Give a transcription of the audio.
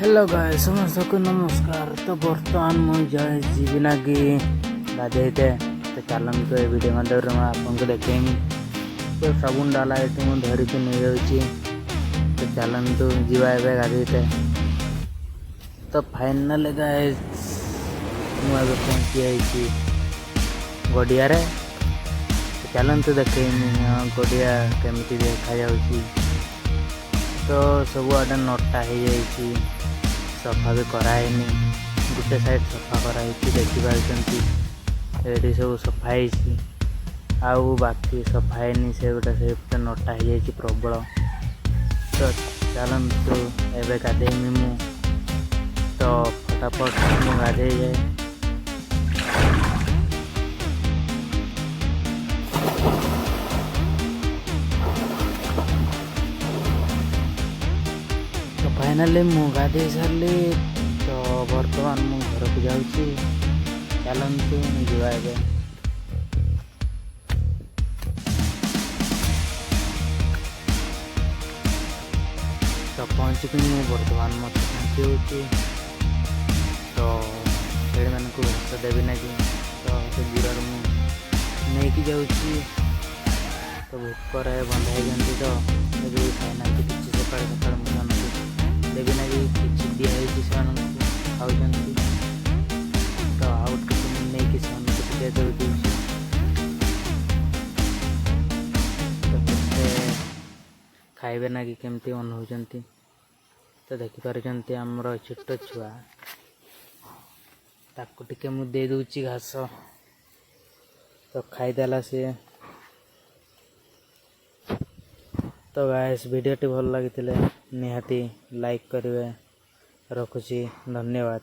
Hello guys समस्त को नमस्कार। तो बर्तमान मुझे जीवी ना कि गाधे तो चलते ये वीडियो माध्यम आपको देखेमी। तो साबुन डाला ये मुझे धरिकी नहीं जाऊँगी। तो चलतु जीवा ए गाधे। तो फाइनल गाइस मुझे पहुँची जाइए गड़िया। तो चलतु देखेमी गड़िया केमी देखा जाऊँगी। तो सब आडे नटा हो जाइए, सफा भी कराई गोटे साइड सफा कराई देखिए सब सफाई आउ बाकी सफाई से गोटे से नटा हो जाइए प्रबल। तो चलतु एवं गाधेमी मु तो फटाफट मु गाधे जाए। तो फाइनाली मु गाधे सारे। तो बर्तमान मु घर को जाऊँगी। चलतु जीवा ए। तो पहुँचिक बर्तमान मत पहुँची। तो भेड़ मान को घास देवी ना कि तो से जीवर मुझे जाऊँगी। तो भूकर बंधाई जाती। तो खाना किसी सका सका मुझे देवी ना कि किसी दिखाई से खाऊ। तो आउट नहीं से दे खाइबे ना कि केमती अनुभव। तो देखिपार आमर छोट छुआ ताकू टिके मु दे दूची घास। तो खाईदेला सी। तो गाइस वीडियोटी भल लगी निहाती लाइक करेंगे। रखुची धन्यवाद।